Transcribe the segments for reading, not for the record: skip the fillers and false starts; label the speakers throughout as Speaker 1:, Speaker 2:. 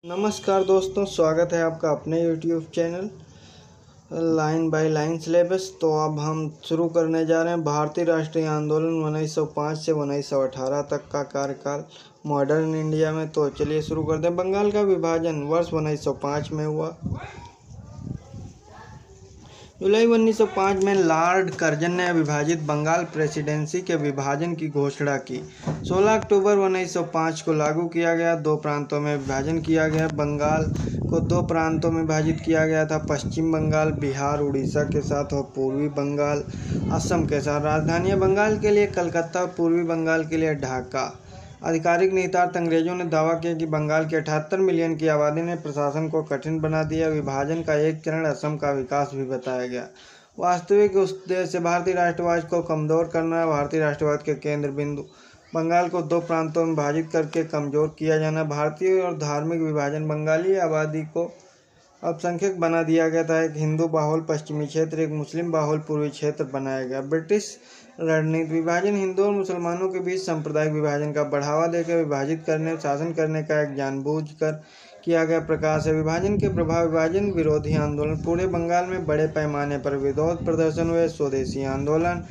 Speaker 1: नमस्कार दोस्तों, स्वागत है आपका अपने YouTube channel line by line syllabus. तो अब हम शुरू करने जा रहे हैं भारतीय राष्ट्रीय आंदोलन 1905 से 1918 तक का कार्यकाल मॉडर्न इंडिया में। तो चलिए शुरू करते हैं। बंगाल का विभाजन वर्ष 1905 में हुआ। जुलाई 1905 में लॉर्ड कर्जन ने विभाजित बंगाल प्रेसिडेंसी के विभाजन की घोषणा की। 16 अक्टूबर 1905 को लागू किया गया। दो प्रांतों में विभाजन किया गया। बंगाल को दो प्रांतों में विभाजित किया गया था, पश्चिम बंगाल बिहार उड़ीसा के साथ और पूर्वी बंगाल असम के साथ। राजधानियां बंगाल के लिए कलकत्ता और पूर्वी बंगाल के लिए ढाका। आधिकारिक निहितार्थ अंग्रेजों ने दावा किया कि बंगाल के 78 मिलियन की आबादी ने प्रशासन को कठिन बना दिया। विभाजन का एक चरण असम का विकास भी बताया गया। वास्तविक उद्देश्य भारतीय राष्ट्रवाद को कमजोर करना। भारतीय राष्ट्रवाद के केंद्र बिंदु बंगाल को दो प्रांतों में विभाजित करके कमजोर किया जाना। भारतीय और धार्मिक विभाजन बंगाली आबादी को अल्पसंख्यक बना दिया गया था। एक हिंदू बाहुल पश्चिमी क्षेत्र, एक मुस्लिम बाहुल पूर्वी क्षेत्र बनाया गया। ब्रिटिश रणनीति विभाजन हिंदू और मुसलमानों के बीच सांप्रदायिक विभाजन का बढ़ावा देकर विभाजित करने शासन करने का एक जानबूझकर किया गया प्रकाश है। विभाजन के प्रभाव विभाजन विरोधी आंदोलन पूरे बंगाल में बड़े पैमाने पर विरोध प्रदर्शन हुए। स्वदेशी आंदोलन,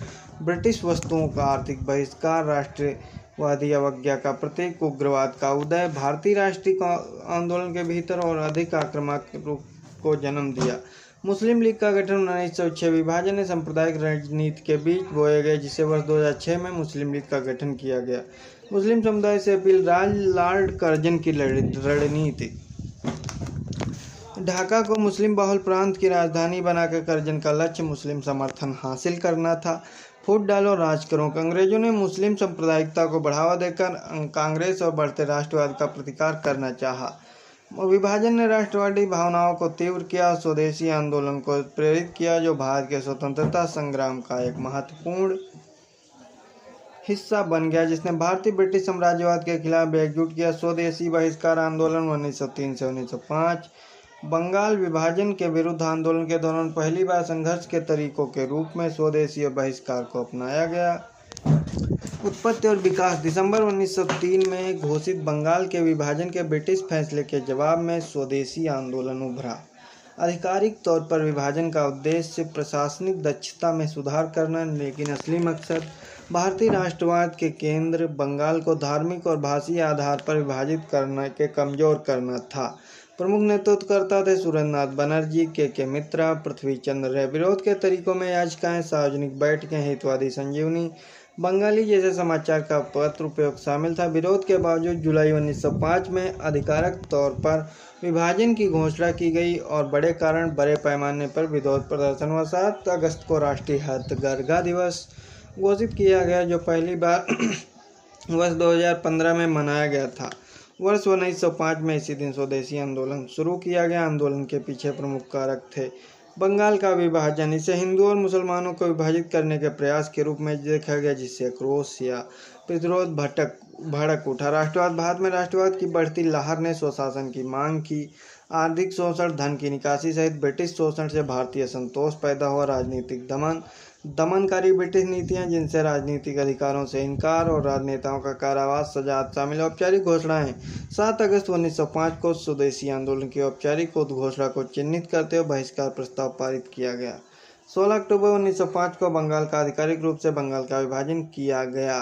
Speaker 1: ब्रिटिश वस्तुओं का आर्थिक बहिष्कार, राष्ट्रवादी अवज्ञा का प्रतीक, उग्रवाद का उदय, भारतीय राष्ट्रीय आंदोलन के भीतर और अधिक आक्रामक रूप को जन्म दिया। मुस्लिम लीग का गठन 1906 विभाजन ने सांप्रदायिक राजनीति के बीच बोए गए, जिसे वर्ष 2006 में मुस्लिम लीग का गठन किया गया। मुस्लिम समुदाय से अपील, लॉर्ड कर्जन की रणनीति। ढाका को मुस्लिम बहुल प्रांत की राजधानी बनाकर कर्जन का लक्ष्य मुस्लिम समर्थन हासिल करना था। फूट डालो राज करो। अंग्रेजों ने मुस्लिम सांप्रदायिकता को बढ़ावा देकर कांग्रेस और बढ़ते राष्ट्रवाद का प्रतिकार करना चाहा। विभाजन ने राष्ट्रवादी भावनाओं को तीव्र किया, स्वदेशी आंदोलन को प्रेरित किया, जो भारत के स्वतंत्रता संग्राम का एक महत्वपूर्ण हिस्सा बन गया, जिसने भारतीय ब्रिटिश साम्राज्यवाद के खिलाफ एकजुट किया। स्वदेशी बहिष्कार आंदोलन 1903 से 1905 बंगाल विभाजन के विरुद्ध आंदोलन के दौरान पहली बार संघर्ष के तरीकों के रूप में स्वदेशी बहिष्कार को अपनाया गया। उत्पत्ति और विकास दिसंबर 1903 में घोषित बंगाल के विभाजन के ब्रिटिश फैसले के जवाब में स्वदेशी आंदोलन उभरा। आधिकारिक तौर पर विभाजन का उद्देश्य प्रशासनिक दक्षता में सुधार करना, लेकिन असली मकसद भारतीय राष्ट्रवाद के केंद्र बंगाल को धार्मिक और भाषीय आधार पर विभाजित करने के कमजोर करना था। प्रमुख नेतृत्वकर्ता थे सुरेंद्रनाथ बनर्जी, के मित्रा, पृथ्वी चंद्र रे। विरोध के तरीकों में याचिकाएं, सार्वजनिक बैठकें, हितवादी संजीवनी, बंगाली जैसे समाचार का पत्र उपयोग शामिल था। विरोध के बावजूद जुलाई 1905 में आधिकारिक तौर पर विभाजन की घोषणा की गई और बड़े पैमाने पर विरोध प्रदर्शन हुआ। 7 अगस्त को राष्ट्रीय हथकरघा दिवस घोषित किया गया, जो पहली बार वर्ष 2015 में मनाया गया था। वर्ष 1905 में इसी दिन स्वदेशी आंदोलन शुरू किया गया। आंदोलन के पीछे प्रमुख कारक थे बंगाल का विभाजन। इसे हिंदू और मुसलमानों को विभाजित करने के प्रयास के रूप में देखा गया, जिससे आक्रोश या प्रतिरोध भड़क उठा। राष्ट्रवाद भारत में राष्ट्रवाद की बढ़ती लहर ने स्वशासन की मांग की। आर्थिक शोषण, धन की निकासी सहित ब्रिटिश शोषण से भारतीय असंतोष पैदा हुआ। राजनीतिक दमनकारी ब्रिटिश नीतियां, जिनसे राजनीतिक अधिकारों से इनकार और राजनेताओं का कारावास, सजा शामिल। औपचारिक घोषणाएं 7 अगस्त 1905 को स्वदेशी आंदोलन की औपचारिक उद्घोषणा को चिन्हित करते हुए बहिष्कार प्रस्ताव पारित किया गया। 16 अक्टूबर 1905 को बंगाल का आधिकारिक रूप से बंगाल का विभाजन किया गया।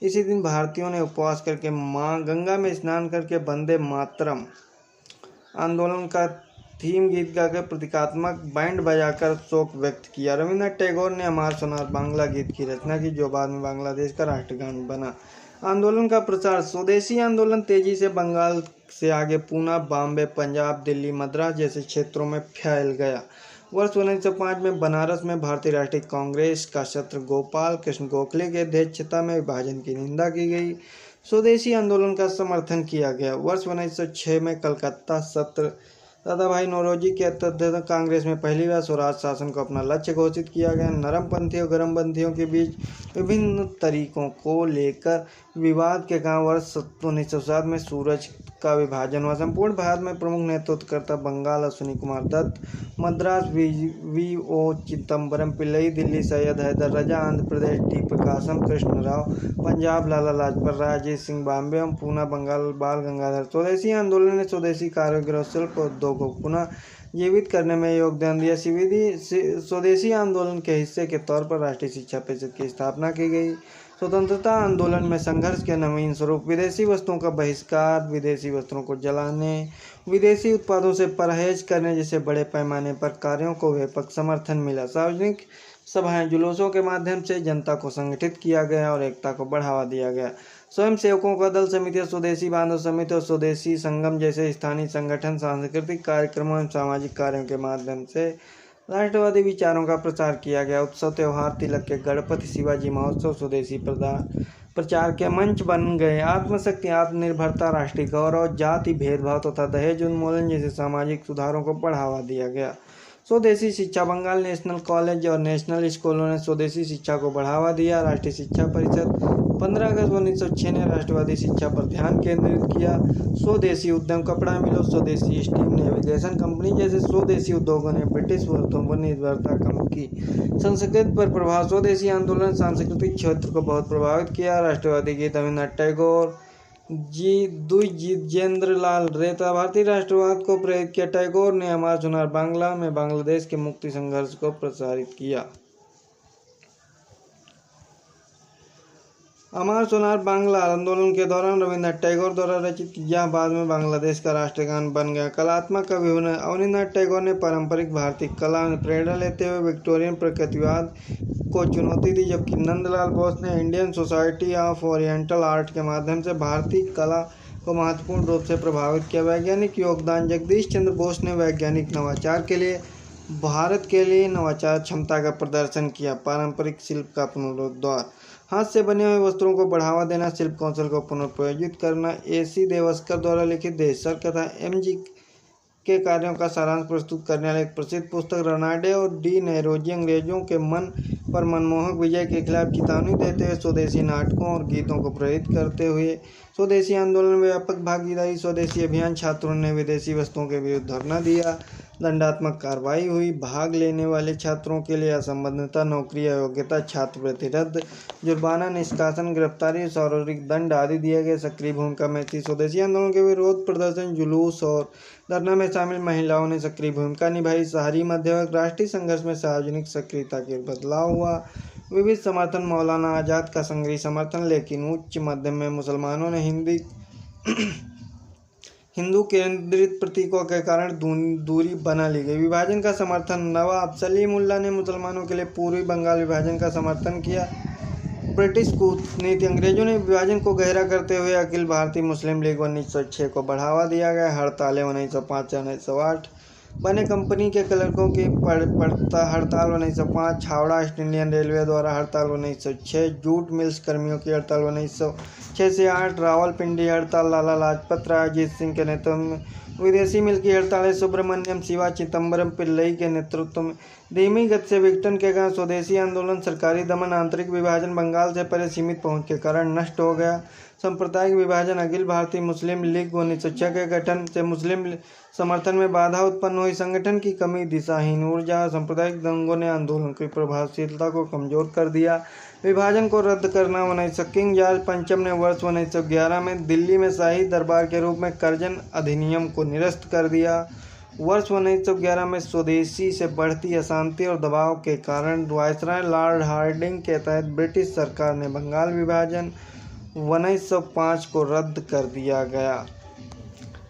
Speaker 1: इसी दिन भारतीयों ने उपवास करके मां गंगा में स्नान करके वंदे मातरम आंदोलन का थीम गीत गाकर प्रतीकात्मक बैंड बजाकर शोक व्यक्त किया। रविन्द्रनाथ टैगोर ने अमर सोनार बांग्ला गीत की रचना की, जो बाद में बांग्लादेश का राष्ट्रगान बना। आंदोलन का प्रचार, स्वदेशी आंदोलन तेजी से बंगाल से आगे पूना, बॉम्बे, पंजाब, दिल्ली, मद्रास जैसे क्षेत्रों में फैल गया। वर्ष 1905 में बनारस में भारतीय राष्ट्रीय कांग्रेस का सत्र गोपाल कृष्ण गोखले की अध्यक्षता में विभाजन की निंदा की गई। स्वदेशी आंदोलन का समर्थन किया गया। वर्ष 1906 में कलकत्ता सत्र दादाभाई नौरोजी के अध्यक्षता कांग्रेस में पहली बार स्वराज शासन को अपना लक्ष्य घोषित किया गया। नरमपंथी और गरमपंथियों के बीच विभिन्न तरीकों को लेकर विवाद के कारण वर्ष 1907 में सूरज का विभाजन हुआ। संपूर्ण भारत में प्रमुख नेतृत्वकर्ता बंगाल अश्विनी कुमार दत्त, मद्रास वी.ओ. चिदम्बरम पिल्लई, दिल्ली सैयद हैदर रजा, आंध्र प्रदेश टी प्रकाशम कृष्ण राव, पंजाब लाला लाजपत राय, अजीत सिंह बॉम्बे एवं पूना बंगाल बाल गंगाधर। स्वदेशी आंदोलन ने स्वदेशी कारीगर शिल्प उद्योग को पुनः जीवित करने में योगदान दिया। स्वदेशी आंदोलन के हिस्से के तौर पर राष्ट्रीय शिक्षा परिषद की स्थापना की गई। स्वतंत्रता आंदोलन में संघर्ष के नवीन स्वरूप, विदेशी वस्तुओं का बहिष्कार, विदेशी वस्त्रों को जलाने, विदेशी उत्पादों से परहेज करने जैसे बड़े पैमाने पर कार्यों को व्यापक समर्थन मिला। सार्वजनिक सभाएं, जुलूसों के माध्यम से जनता को संगठित किया गया और एकता को बढ़ावा दिया गया। स्वयं सेवकों का दल समितियां, स्वदेशी बांधव समिति और स्वदेशी संगम जैसे स्थानीय संगठन सांस्कृतिक कार्यक्रमों एवं सामाजिक कार्यों के माध्यम से राष्ट्रवादी विचारों का प्रचार किया गया। उत्सव, त्योहार, तिलक के गणपति, शिवाजी महोत्सव स्वदेशी प्रचार के मंच बन गए। आत्मशक्ति, आत्मनिर्भरता, राष्ट्रीय गौरव, जाति भेदभाव तथा दहेज उन्मूलन जैसे सामाजिक सुधारों को बढ़ावा दिया गया। स्वदेशी शिक्षा, बंगाल नेशनल कॉलेज और नेशनल स्कूलों ने स्वदेशी शिक्षा को बढ़ावा दिया। राष्ट्रीय शिक्षा परिषद 15 अगस्त 1906 ने राष्ट्रवादी शिक्षा पर ध्यान केंद्रित किया। स्वदेशी उद्यम, कपड़ा मिलों, स्वदेशी स्टीम नेविगेशन कंपनी जैसे स्वदेशी उद्योगों ने ब्रिटिश वस्तुओं पर निर्भरता कम की। संस्कृत पर प्रभाव, स्वदेशी आंदोलन सांस्कृतिक क्षेत्र को बहुत प्रभावित किया। राष्ट्रवादी गीत रविन्द्रनाथ टैगोर, द्विजेंद्र लाल रेता, भारतीय राष्ट्रवाद को प्रेरित किया। टैगोर ने अमर सोनार बांग्ला में बांग्लादेश के मुक्ति संघर्ष को प्रसारित किया। अमर सोनार बांग्ला आंदोलन के दौरान रविन्द्रनाथ टैगोर द्वारा रचित यह बाद में बांग्लादेश का राष्ट्रगान बन गया। कलात्मक कवि अवनींद्रनाथ टैगोर ने पारंपरिक भारतीय कला में प्रेरणा लेते हुए विक्टोरियन प्रकृतिवाद को चुनौती दी, जबकि नंदलाल बोस ने Indian society of oriental art के माध्यम से भारतीय कला को महत्वपूर्ण रूप से प्रभावित किया। वैज्ञानिक योगदान, जगदीश चंद्र बोस ने वैज्ञानिक नवाचार के लिए भारत के लिए नवाचार क्षमता का प्रदर्शन किया। पारंपरिक शिल्प का पुनरुद्धार, हाथ से बने हुए वस्त्रों को बढ़ावा देना, शिल्प कौशल को पुनर्प्रयोजित करना। A.C. देवस्कर द्वारा लिखित देशर कथा M.G. के कार्यों का सारांश प्रस्तुत करने वाली एक प्रसिद्ध पुस्तक रनाडे और डी नैरोजी अंग्रेजों के मन पर मनमोहक विजय के खिलाफ चेतावनी देते हुए स्वदेशी नाटकों और गीतों को प्रेरित करते हुए स्वदेशी आंदोलन में व्यापक भागीदारी। स्वदेशी अभियान, छात्रों ने विदेशी वस्तुओं के विरुद्ध धरना दिया, दंडात्मक कार्रवाई हुई, भाग लेने वाले छात्रों के लिए असंबद्धता, नौकरी अयोग्यता, छात्रवृत्ति रद्द, जुर्माना, निष्कासन, गिरफ्तारी, शारीरिक दंड आदि दिए गए। सक्रिय भूमिका में थी। स्वदेशी आंदोलन के विरोध प्रदर्शन, जुलूस और धरना में शामिल महिलाओं ने सक्रिय भूमिका निभाई। शहरी मध्यवर्ग, राष्ट्रीय संघर्ष में सार्वजनिक सक्रियता के बदलाव हुआ। विविध समर्थन, मौलाना आजाद का संघीय समर्थन, लेकिन उच्च मध्यम में मुसलमानों ने हिंदू केंद्रित प्रतीकों के कारण दूरी बना ली गई। विभाजन का समर्थन, नवाब सलीमुल्लाह ने मुसलमानों के लिए पूर्वी बंगाल विभाजन का समर्थन किया। ब्रिटिश कूटनीति, अंग्रेजों ने विभाजन को गहरा करते हुए अखिल भारतीय मुस्लिम लीग 1906 को बढ़ावा दिया गया। हड़तालें 1905-1908, बने कंपनी के क्लर्कों की हड़ताल 1905, हावड़ा ईस्ट इंडियन रेलवे द्वारा हड़ताल 1906, जूट मिल्स कर्मियों की हड़ताल 1906 से 8, रावलपिंडी हड़ताल, लाला लाजपत राय, अजीत सिंह के नेतृत्व में विदेशी मिल की हड़तालें, सुब्रमण्यम शिवा चिदम्बरम पिल्लई के नेतृत्व में धीमी गति से विघटन के कारण स्वदेशी आंदोलन, सरकारी दमन, आंतरिक विभाजन, बंगाल से परे सीमित पहुंच के कारण नष्ट हो गया। सांप्रदायिक विभाजन, अखिल भारतीय मुस्लिम लीग 1906 के गठन से मुस्लिम समर्थन में बाधा उत्पन्न हुई। संगठन की कमी, दिशाहीन ऊर्जा, सांप्रदायिक दंगों ने आंदोलन की प्रभावशीलता को कमजोर कर दिया। विभाजन को रद्द करना, 1900 किंग जॉर्ज पंचम ने वर्ष 1911 में दिल्ली में शाही दरबार के रूप में कर्जन अधिनियम को निरस्त कर दिया। वर्ष 1911 में स्वदेशी से बढ़ती अशांति और दबाव के कारण वायसराय लॉर्ड हार्डिंग के तहत ब्रिटिश सरकार ने बंगाल विभाजन 1905 को रद्द कर दिया गया।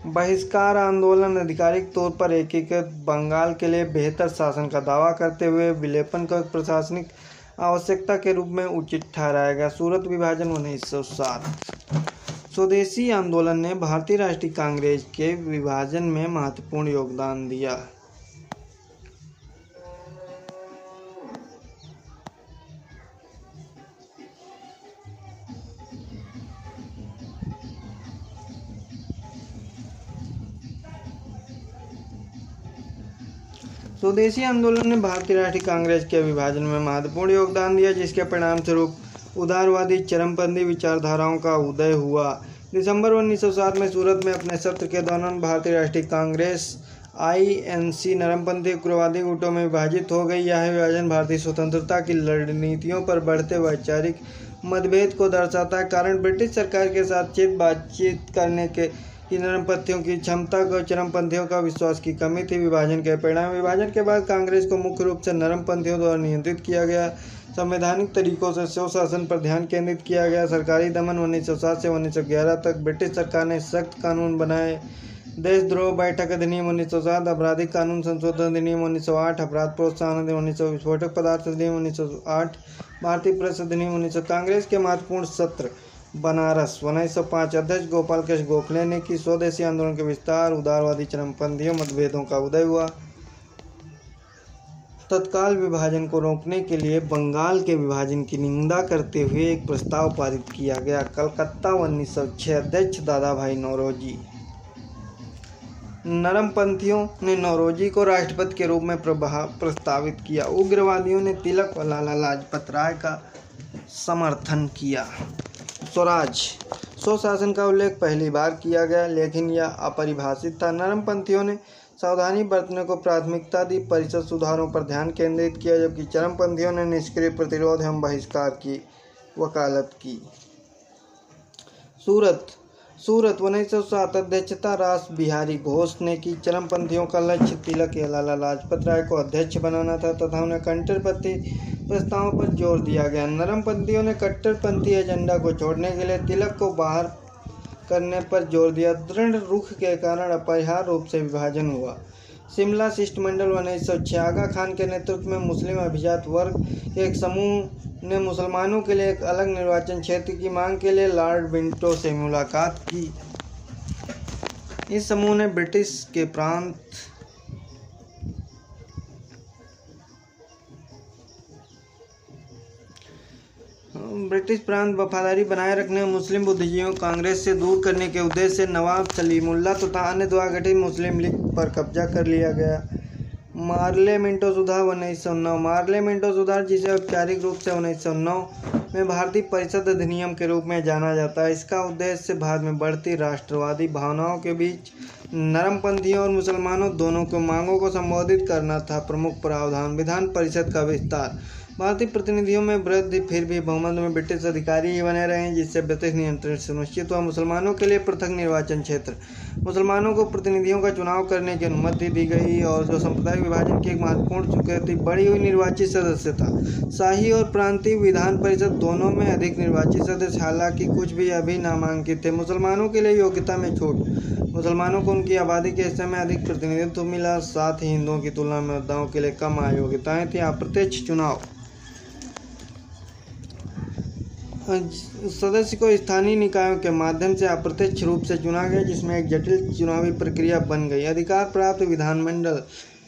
Speaker 1: बहिष्कार आंदोलन, आधिकारिक तौर पर एकीकृत बंगाल के लिए बेहतर शासन का दावा करते हुए विलेपन को एक प्रशासनिक आवश्यकता के रूप में उचित ठहराया गया। सूरत विभाजन 1907, स्वदेशी आंदोलन ने भारतीय राष्ट्रीय कांग्रेस के विभाजन में महत्वपूर्ण योगदान दिया। स्वदेशी आंदोलन ने भारतीय राष्ट्रीय कांग्रेस के विभाजन में महत्वपूर्ण योगदान दिया, जिसके परिणाम स्वरूप उदारवादी चरमपंथी विचारधाराओं का उदय हुआ। दिसंबर 1907 में सूरत में अपने सत्र के दौरान भारतीय राष्ट्रीय कांग्रेस INC नरमपंथी उग्रवादी गुटों में विभाजित हो गई। यह विभाजन भारतीय स्वतंत्रता की रणनीतियों पर बढ़ते वैचारिक मतभेद को दर्शाता है। कारण ब्रिटिश सरकार के साथ बातचीत करने के नरमपंथियों की क्षमता को चरमपंथियों का विश्वास की कमी थी। विभाजन के परिणाम विभाजन के बाद कांग्रेस को मुख्य रूप से नरमपंथियों द्वारा नियंत्रित किया गया। संवैधानिक तरीकों से स्वशासन पर ध्यान केंद्रित किया गया। सरकारी दमन 1907 से 1911 तक ब्रिटिश सरकार ने सख्त कानून बनाए। देशद्रोह बैठक अधिनियम 1907, आपराधिक कानून संशोधन अधिनियम 1908, अपराध प्रोत्साहन अधिनियम 1900, विस्फोटक पदार्थ अधिनियम 1908, भारतीय प्रेस अधिनियम 1900। कांग्रेस के महत्वपूर्ण सत्र बनारस 1905। अध्यक्ष गोपाल कृष्ण गोखले ने की स्वदेशी आंदोलन के विस्तार, उदारवादी चरमपंथियों मतभेदों का उदय हुआ। तत्काल विभाजन को रोकने के लिए बंगाल के विभाजन की निंदा करते हुए एक प्रस्ताव पारित किया गया। कलकत्ता 1906। अध्यक्ष दादा भाई नौरोजी। नरमपंथियों ने नौरोजी को राष्ट्रपति के रूप में प्रस्तावित किया। उग्रवादियों ने तिलक और लाला लाजपत राय का समर्थन किया। स्वराज स्वशासन का उल्लेख पहली बार किया गया, लेकिन यह अपरिभाषित था। नरमपंथियों ने सावधानी बरतने को प्राथमिकता दी, परिषद सुधारों पर ध्यान केंद्रित किया, जबकि चरमपंथियों ने निष्क्रिय प्रतिरोध एवं बहिष्कार की वकालत की। सूरत 1907। अध्यक्षता रास बिहारी घोष ने की। चरमपंथियों का लक्ष्य तिलक या लाला लाजपत राय को अध्यक्ष बनाना था तथा उन्हें कट्टरपंथी प्रस्तावों पर जोर दिया गया। नरमपंथियों ने कट्टरपंथी एजेंडा को छोड़ने के लिए तिलक को बाहर करने पर जोर दिया। दृढ़ रुख के कारण अपरिहार्य रूप से विभाजन हुआ। शिमला शिष्टमंडल 1906। आगा खान के नेतृत्व में मुस्लिम अभिजात वर्ग के एक समूह ने मुसलमानों के लिए एक अलग निर्वाचन क्षेत्र की मांग के लिए लॉर्ड विंटो से मुलाकात की। इस समूह ने ब्रिटिश प्रांत वफादारी बनाए रखने और मुस्लिम बुद्धिजीवियों को कांग्रेस से दूर करने के उद्देश्य से नवाब सलीमुल्लाह तथा अन्य द्वारा गठित मुस्लिम लीग पर कब्जा कर लिया गया। मार्ले मिंटो सुधार 1909। मार्ले मिंटो सुधार, जिसे औपचारिक रूप से 1909 में भारतीय परिषद अधिनियम के रूप में जाना जाता है, इसका उद्देश्य भारत में बढ़ती राष्ट्रवादी भावनाओं के बीच नरमपंथियों और मुसलमानों दोनों की मांगों को संबोधित करना था। प्रमुख प्रावधान: विधान परिषद का विस्तार। भारतीय प्रतिनिधियों में वृद्धि, फिर भी बहुमत में ब्रिटिश अधिकारी ही बने रहे, जिससे ब्रिटिश नियंत्रण सुनिश्चित हुआ। मुसलमानों के लिए पृथक निर्वाचन क्षेत्र। मुसलमानों को प्रतिनिधियों का चुनाव करने की अनुमति दी गई और जो सांप्रदायिक विभाजन की एक महत्वपूर्ण चुकी थी, बढ़ी हुई निर्वाचित सदस्यता। शाही और प्रांतीय विधान परिषद दोनों में अधिक निर्वाचित सदस्य, हालांकि कुछ भी अभी नामांकित थे। मुसलमानों के लिए योग्यता में छूट। मुसलमानों को उनकी आबादी के हिस्से में अधिक प्रतिनिधित्व मिला, साथ ही हिंदुओं की तुलना में मुद्दाओं के लिए कम अयोग्यताएं थी। अप्रत्यक्ष चुनाव। सदस्य को स्थानीय निकायों के माध्यम से अप्रत्यक्ष रूप से चुना गया, जिसमें एक जटिल चुनावी प्रक्रिया बन गई। अधिकार प्राप्त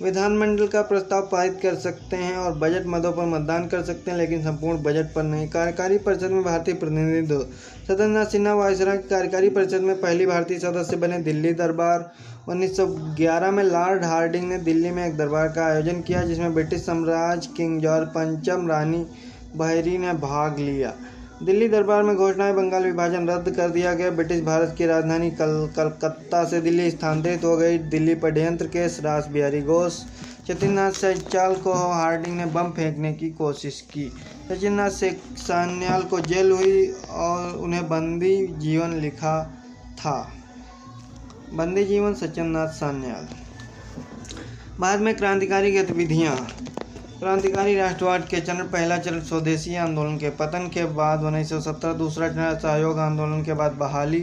Speaker 1: विधानमंडल का प्रस्ताव पारित कर सकते हैं और बजट मदों पर मतदान कर सकते हैं, लेकिन संपूर्ण बजट पर नहीं। कार्यकारी परिषद में भारतीय प्रतिनिधित्व। सत्येंद्रनाथ सिन्हा वायसराय की कार्यकारी परिषद में पहली भारतीय सदस्य बने। दिल्ली दरबार 1911 में लॉर्ड हार्डिंग ने दिल्ली में एक दरबार का आयोजन किया, जिसमें ब्रिटिश साम्राज्य किंग जॉर्ज पंचम, रानी बहरी ने भाग लिया। दिल्ली दरबार में घोषणाएं बंगाल विभाजन रद्द कर दिया गया। ब्रिटिश भारत की राजधानी कलकत्ता से दिल्ली स्थानांतरित हो गई। दिल्ली पर षड्यंत्र केस। रास बिहारी घोष। सत्येंद्रनाथ सान्याल को हार्डिंग ने बम फेंकने की कोशिश की। सत्येंद्रनाथ सान्याल को जेल हुई और उन्हें बंदी जीवन लिखा था। बंदी जीवन सत्येंद्रनाथ सान्याल। बाद में क्रांतिकारी गतिविधियाँ। क्रांतिकारी राष्ट्रवाद के चरण। पहला चरण स्वदेशी आंदोलन के पतन के बाद 1917। दूसरा चरण असहयोग आंदोलन के बाद बहाली।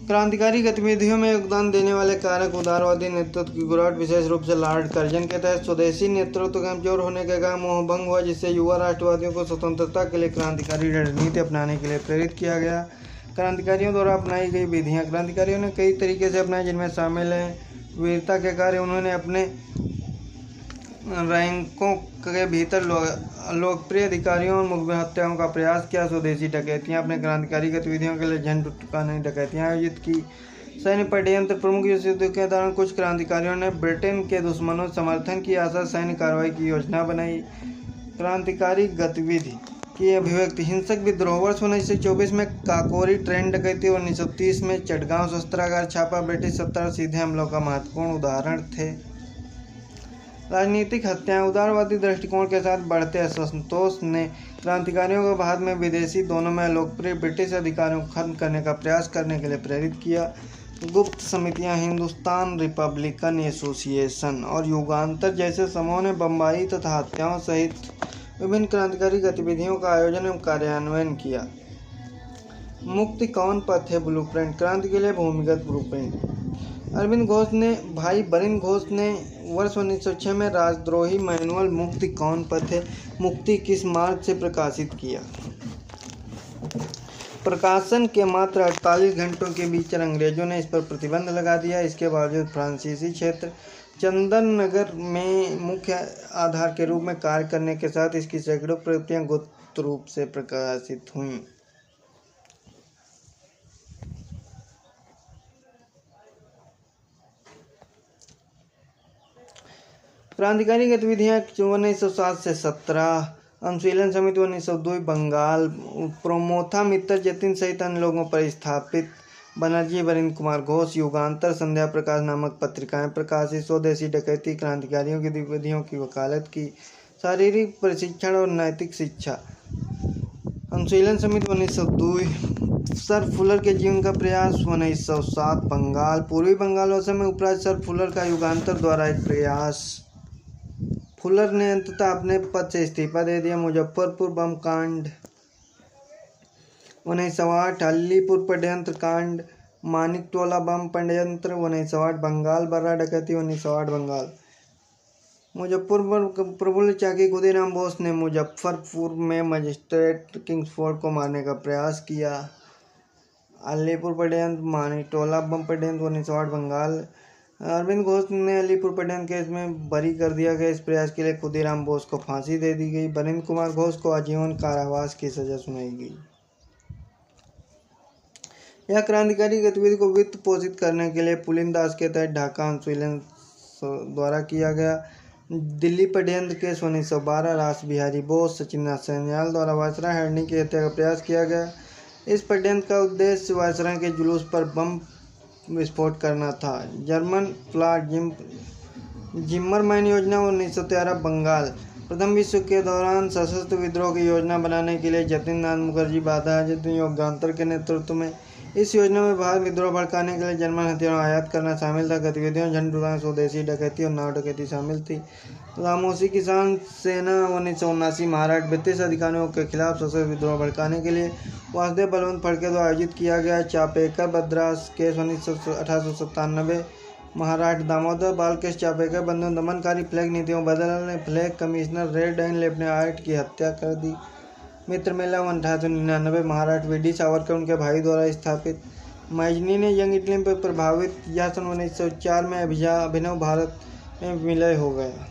Speaker 1: क्रांतिकारी गतिविधियों में योगदान देने वाले कारक। उदारवादी नेतृत्व की गिरावट, विशेष रूप से लॉर्ड कर्जन के तहत। स्वदेशी नेतृत्व कमजोर होने के कारण मोहभंग हुआ, जिससे युवा राष्ट्रवादियों को स्वतंत्रता के लिए क्रांतिकारी रणनीति अपनाने के लिए प्रेरित किया गया। क्रांतिकारियों द्वारा अपनाई गई विधियाँ। क्रांतिकारियों ने कई तरीके से अपनाए, जिनमें शामिल हैं वीरता के कार्य। उन्होंने अपने रैंकों के भीतर लोकप्रिय अधिकारियों और मुखबिर हत्याओं का प्रयास किया। स्वदेशी डकैतियाँ। अपने क्रांतिकारी गतिविधियों के लिए झंडुकानी डकैतियाँ आयोजित की। सैन्य षड्यंत्र। प्रमुख युद्धों के दौरान कुछ क्रांतिकारियों ने ब्रिटेन के दुश्मनों समर्थन की आशा सैन्य कार्रवाई की योजना बनाई। क्रांतिकारी गतिविधि। की अभिव्यक्ति। हिंसक विद्रोह। वर्ष 1924 में काकोरी ट्रेन डकैती और 1930 में चटगांव शस्त्रागार छापा ब्रिटिश सत्ता सीधे हमलों का महत्वपूर्ण उदाहरण थे। राजनीतिक हत्याएं। उदारवादी दृष्टिकोण के साथ बढ़ते असंतोष ने क्रांतिकारियों को भारत में विदेशी दोनों में लोकप्रिय ब्रिटिश अधिकारियों को खत्म करने का प्रयास करने के लिए प्रेरित किया। गुप्त समितियां, हिंदुस्तान रिपब्लिकन एसोसिएशन और युगांतर जैसे समूहों ने बम्बाई तथा हत्याओं सहित विभिन्न क्रांतिकारी गतिविधियों का आयोजन एवं कार्यान्वयन किया। मुक्ति कौन पथ है ब्लूप्रिंट। क्रांति के लिए भूमिगत ब्लूप्रिंट। अरविंद घोष ने भाई बरिन घोष ने वर्ष 1906 में राजद्रोही मैनुअल मुक्ति कौन पथ है, मुक्ति किस मार्ग से प्रकाशित किया। प्रकाशन के मात्र 48 घंटों के भीतर अंग्रेजों ने इस पर प्रतिबंध लगा दिया। इसके बावजूद फ्रांसीसी क्षेत्र चंदन नगर में मुख्य आधार के रूप में कार्य करने के साथ इसकी सैकड़ों प्रतियां गुप्त रूप से प्रकाशित हुईं। क्रांतिकारी गतिविधियां 1907 से 17। अनुशीलन समिति 1902 बंगाल। प्रोमोथा मित्तर जतिन सहित अन्य लोगों पर स्थापित। बनर्जी वरिंद्र कुमार घोष। युगांतर संध्या प्रकाश नामक पत्रिकाएं प्रकाशित। स्वदेशी डकैती। क्रांतिकारियों की गतिविधियों की वकालत की। शारीरिक प्रशिक्षण और नैतिक शिक्षा। अनुशीलन समिति 1902। सर फुलर के जीवन का प्रयास 1907 बंगाल। पूर्वी बंगाल असम में उपराज सर फुलर का युगांतर द्वारा एक प्रयास। फुलर ने अंततः अपने पद से इस्तीफा दे दिया। मुजफ्फरपुर बम कांड 1908। अलीपुर षड्यंत्र कांड। मानिकटोला बम षड्यंत्र 1908 बंगाल। बर्रा डकैती 1908 बंगाल। मुजफ्फरपुर प्रफुल्ल चाकी। खुदीराम बोस ने मुजफ्फरपुर में मजिस्ट्रेट किंग्सफोर्ड को मारने का प्रयास किया। अलीपुर षड्यंत्र। मानिकटोला बम षड्यंत्र 1908 बंगाल। अरविंद घोष ने अलीपुर षड्यंत्र केस में बरी कर दिया गया। इस प्रयास के लिए खुदीराम बोस को फांसी दे दी गई। वरिंद्र कुमार घोष को आजीवन कारावास की सजा सुनाई गई। यह क्रांतिकारी गतिविधि को वित्त पोषित करने के लिए पुलिनदास के तहत ढाका अनुशीलन द्वारा किया गया। दिल्ली षड्यंत्र केस 1912। रास बिहारी बोस सचिंद्र सन्याल द्वारा वायसराय हरणी की हत्या का प्रयास किया गया। इस षड्यंत्र का उद्देश्य वायसराय के जुलूस पर बम विस्फोट करना था। जर्मन प्लाट जिम्मरमैन योजना 1913 बंगाल। प्रथम विश्व के दौरान सशस्त्र विद्रोह की योजना बनाने के लिए जतिन नाथ मुखर्जी बाधा युगांतर के नेतृत्व में इस योजना में भारत विद्रोह भड़काने के लिए जर्मन हथियारों आयात करना शामिल था। गतिविधियों झंडुदान, स्वदेशी डकैती और नाव डकैती शामिल थी। रामोसी किसान सेना 1979 महाराष्ट्र। ब्रिटिश अधिकारियों के खिलाफ सशस्त्र विद्रोह भड़काने के लिए वासुदेव बलवंत फड़के द्वारा आयोजित किया गया। चापेकर बद्रास केस 1897 महाराष्ट्र। दामोदर बालकृष्ण चापेकर बंधु दमनकारी फ्लैग नीतियों बदलने flag commissioner red and lieutenant की हत्या कर दी। मित्र मेला 1899 महाराष्ट्र। वी डी सावरकर उनके भाई द्वारा स्थापित। मैजनी ने यंग इटली पर प्रभावित। यह सन 1904 में अभिनव भारत में विलय हो गया।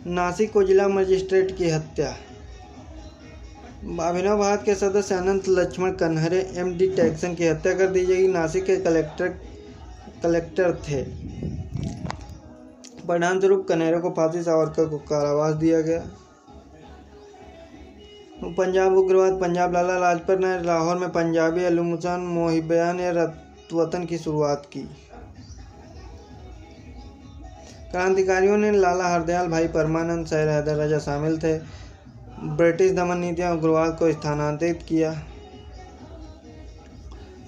Speaker 1: नासिक को जिला मजिस्ट्रेट की हत्या। अभिनव भारत के सदस्य अनंत लक्ष्मण कन्हरे एम.डी. टैक्सन की हत्या कर दी गई। नासिक के कलेक्टर थे। परिणाम स्वरूप कन्हरे को फांसी, सावरकर को कारावास दिया गया। पंजाब उग्रवाद। पंजाब लाला लाजपत ने लाहौर में पंजाबी अल्लुमुसन मोहिब्बयान वतन की शुरुआत की। क्रांतिकारियों ने लाला हरदयाल, भाई परमानंद, सैर हैदर राजा शामिल थे। ब्रिटिश दमन नीतियां उग्रवाद को स्थानांतरित किया।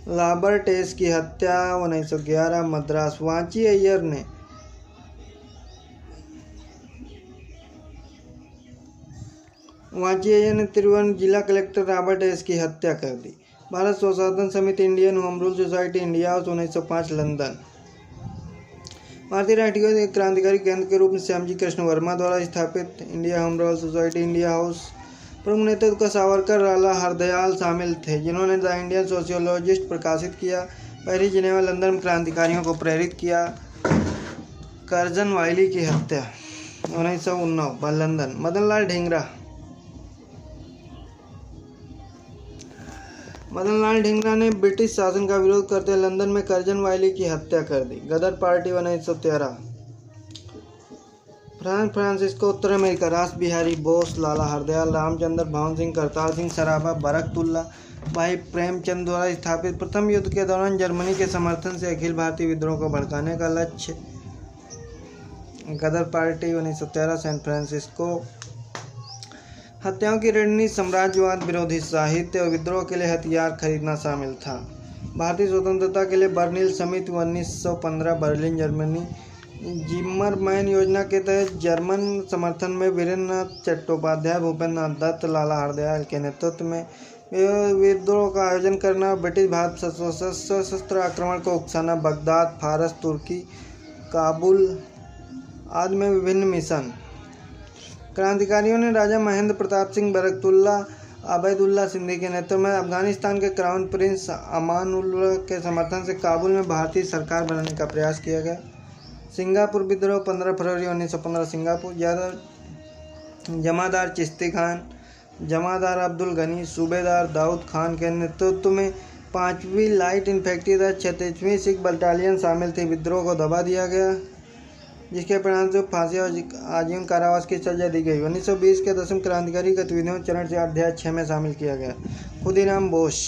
Speaker 1: रॉबर्ट एस की हत्या 1911 मद्रास। वाची अय्यर ने तिरुवनंतपुरम जिला कलेक्टर रॉबर्ट एस की हत्या कर दी। भारत स्वशासन समिति Indian home rule society India house 1905 London. भारतीय राष्ट्रीय क्रांतिकारी केंद्र के रूप में श्यामजी कृष्ण वर्मा द्वारा स्थापित India home rule society India house. प्रमुख नेतृत्व का सावरकर, लाला हरदयाल शामिल थे, जिन्होंने द इंडियन सोशियोलॉजिस्ट प्रकाशित किया। पेरिस, जिनेवा, लंदन में क्रांतिकारियों को प्रेरित किया। कर्जन वाइली की हत्या 1919 लंदन। मदनलाल ढींगरा ने ब्रिटिश शासन का विरोध करते लंदन में कर्जन वाइली की हत्या कर दी। गदर पार्टी 1913। फ्रांसिस्को, उत्तर अमेरिका। रास बिहारी बोस, लाला हरदयाल, रामचंद्र, भवन सिंह, करतार सिंह सराभा, बरकतुल्ला भाई प्रेमचंद द्वारा स्थापित। प्रथम युद्ध के दौरान जर्मनी के समर्थन से अखिल भारतीय विद्रोह को भड़काने का लक्ष्य। गदर पार्टी 1913, सैन फ्रांसिस्को। हत्याओं की रणनीति, साम्राज्यवाद विरोधी साहित्य और विद्रोह के लिए हथियार खरीदना शामिल था। भारतीय स्वतंत्रता के लिए बर्लिन समिति 1915, बर्लिन, जर्मनी। जिम्मरमैन योजना के तहत जर्मन समर्थन में वीरेंद्रनाथ चट्टोपाध्याय, भूपेंद्र नाथ दत्त, लाला हरदयाल के नेतृत्व में विद्रोह का आयोजन करना, ब्रिटिश भारत सशस्त्र आक्रमण को उकसाना, बगदाद, फारस, तुर्की, काबुल आदि में विभिन्न मिशन। क्रांतिकारियों ने राजा महेंद्र प्रताप सिंह, बरकतुल्ला, अबैदुल्ला सिंधी के नेतृत्व में अफगानिस्तान के क्राउन प्रिंस अमानुल्लाह के समर्थन से काबुल में भारतीय सरकार बनाने का प्रयास किया गया। सिंगापुर विद्रोह, 15 फरवरी 1915, सिंगापुर। जमादार चिश्ती खान, जमादार अब्दुल गनी, सूबेदार दाऊद खान के नेतृत्व में 5वीं लाइट इन्फेंट्री तथा 36वीं सिख बटालियन शामिल थी। विद्रोह को दबा दिया गया, जिसके परिणामस्वरूप फांसी और आजीवन कारावास की सजा दी गई। 1920 के दसम क्रांतिकारी गतिविधियों चरण से अध्याय 6 में शामिल किया गया। खुदीराम बोस,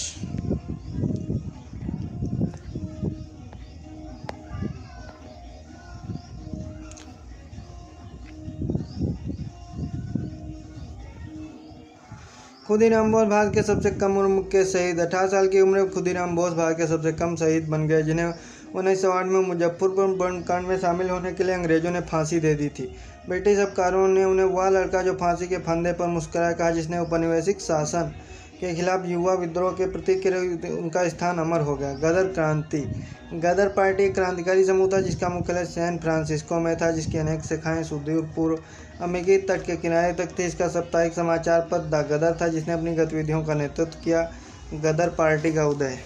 Speaker 1: खुदीराम बोस भारत के सबसे कम उम्र के शहीद। 18 साल की उम्र में खुदीराम बोस भारत के सबसे कम शहीद बन गए, जिन्हें 1908 में मुजफ्फरपुर बमकांड में शामिल होने के लिए अंग्रेजों ने फांसी दे दी थी। ब्रिटिश अपकारों ने उन्हें वह लड़का जो फांसी के फंदे पर मुस्कुराया कहा, जिसने औपनिवेशिक शासन के खिलाफ युवा विद्रोह के प्रतीक उनका स्थान अमर हो गया। गदर क्रांति, गदर पार्टी एक क्रांतिकारी समूह था जिसका मुख्यालय सैन फ्रांसिस्को में था, जिसकी अनेक शाखाएं सुदूर पूर्व अमेरिकी तट के किनारे तक थी। इसका साप्ताहिक समाचार पत्र द गदर था, जिसने अपनी गतिविधियों का नेतृत्व किया। गदर पार्टी का उदय,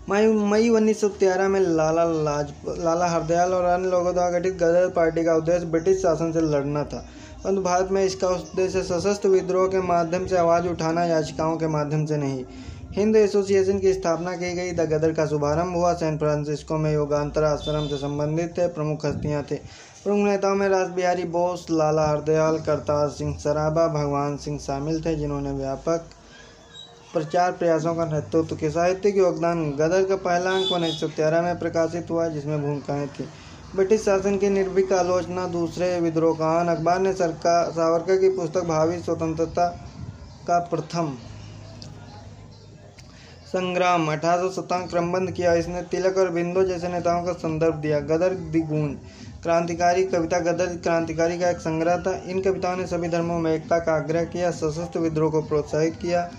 Speaker 1: मई 1913 में लाला हरदयाल और अन्य लोगों द्वारा गठित गदर पार्टी का उद्देश्य ब्रिटिश शासन से लड़ना था, परंतु भारत में इसका उद्देश्य सशस्त्र विद्रोह के माध्यम से आवाज़ उठाना, याचिकाओं के माध्यम से नहीं। हिंद एसोसिएशन की स्थापना की गई। द गदर का शुभारंभ हुआ। सैन फ्रांसिस्को में योगांतर आश्रम से संबंधित थे। प्रमुख हस्तियाँ थे। प्रमुख नेताओं में रास बिहारी बोस, लाला हरदयाल, करतार सिंह सराभा, भगवान सिंह शामिल थे, जिन्होंने व्यापक प्रचार प्रयासों का नेतृत्व किया। साहित्यिक योगदान, गदर का पहला अंक 1913 में प्रकाशित हुआ, जिसमें भूमिकाएं थी। ब्रिटिश शासन की निर्भीक आलोचना, दूसरे विद्रोह का आह्वान। अखबार ने सावरकर की पुस्तक भावी स्वतंत्रता का प्रथम संग्राम 1857 क्रमबद्ध किया। इसने तिलक और बिंदु जैसे नेताओं का संदर्भ दिया। गदर दिगूंज, क्रांतिकारी कविता। गदर क्रांतिकारी का एक संग्रह था। इन कविताओं ने सभी धर्मों में एकता का आग्रह किया, सशस्त्र विद्रोह को प्रोत्साहित किया।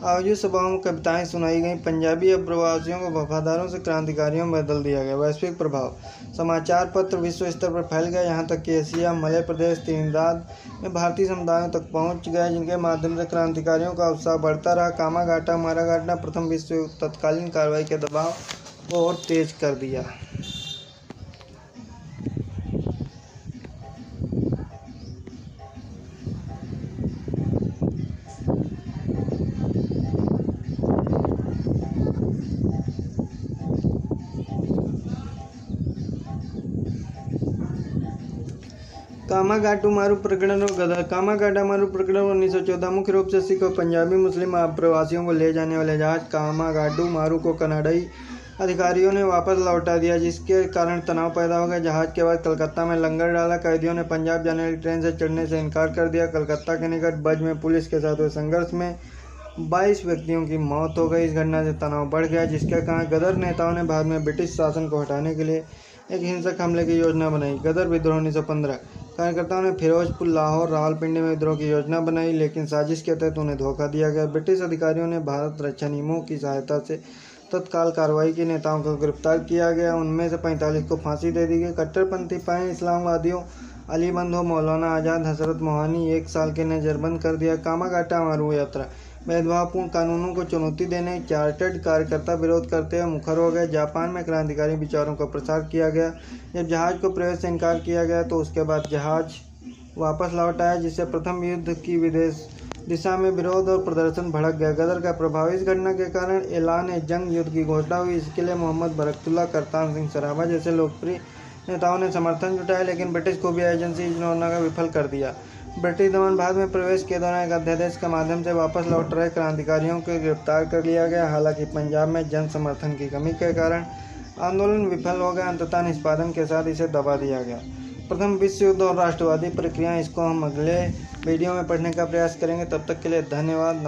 Speaker 1: आयोजित सभाओं में कविताएं सुनाई गईं। पंजाबी अप्रवासियों को वफादारों से क्रांतिकारियों में बदल दिया गया। वैश्विक प्रभाव, समाचार पत्र विश्व स्तर पर फैल गए, यहाँ तक कि एशिया, मलय प्रदेश, त्रिनिदाद में भारतीय समुदायों तक पहुँच गए, जिनके माध्यम से क्रांतिकारियों का उत्साह बढ़ता रहा। कामाघाटा माराघाटा प्रथम विश्व युद्ध तत्कालीन कार्रवाई के दबाव को और तेज कर दिया। कामाघाटू मारू प्रकरण और गदर। कामाघाटा मारू प्रकरण 1914 मुख्य रूप से सिख और पंजाबी मुस्लिम प्रवासियों को ले जाने वाले जहाज कामाघाटू मारू को कनाडाई अधिकारियों ने वापस लौटा दिया, जिसके कारण तनाव पैदा हो गया। जहाज के बाद कलकत्ता में लंगर डाला। कैदियों ने पंजाब जाने वाली ट्रेन से चढ़ने से इनकार कर दिया। कलकत्ता के निकट बज में पुलिस के साथ हुए संघर्ष में 22 व्यक्तियों की मौत हो गई। इस घटना से तनाव बढ़ गया, जिसके कारण गदर नेताओं ने भारत में ब्रिटिश शासन को हटाने के लिए एक हिंसक हमले की योजना बनाई। गदर विद्रोह 1915। कार्यकर्ताओं ने फिरोजपुर, लाहौर, रावलपिंडी में विद्रोह की योजना बनाई, लेकिन साजिश के तहत उन्हें धोखा दिया गया। ब्रिटिश अधिकारियों ने भारत रक्षा नियमों की सहायता से तत्काल कार्रवाई की नेताओं को गिरफ्तार किया गया। उनमें से 45 को फांसी दे दी गई। कट्टरपंथी पाए इस्लामवादियों अली बंधु, मौलाना आज़ाद, हजरत मोहानी 1 साल के नज़रबंद कर दिया। कामाघाटा मारू यात्रा, भेदभावपूर्ण कानूनों को चुनौती देने चार्टर्ड कार्यकर्ता विरोध करते हुए मुखर हो गए। जापान में क्रांतिकारी विचारों का प्रसार किया गया। जब जहाज को प्रवेश से इनकार किया गया तो उसके बाद जहाज वापस लौट आया, जिससे प्रथम युद्ध की विदेश दिशा में विरोध और प्रदर्शन भड़क गया। गदर का प्रभाव, इस घटना के कारण ऐलान जंग युद्ध की घोषणा हुई। इसके लिए मोहम्मद बरकतुल्ला, करतार सिंह सराभा जैसे लोकप्रिय नेताओं ने समर्थन जुटाया, लेकिन ब्रिटिश खुफिया एजेंसी इस योजना को विफल कर दिया। ब्रिटिश दमन भारत में प्रवेश के दौरान एक अध्यादेश के माध्यम से वापस लौट रहे क्रांतिकारियों को गिरफ्तार कर लिया गया। हालांकि पंजाब में जन समर्थन की कमी के कारण आंदोलन विफल हो गया। अंततः निष्पादन के साथ इसे दबा दिया गया। प्रथम विश्व युद्ध और राष्ट्रवादी प्रक्रियाएं, इसको हम अगले वीडियो में पढ़ने का प्रयास करेंगे। तब तक के लिए धन्यवाद।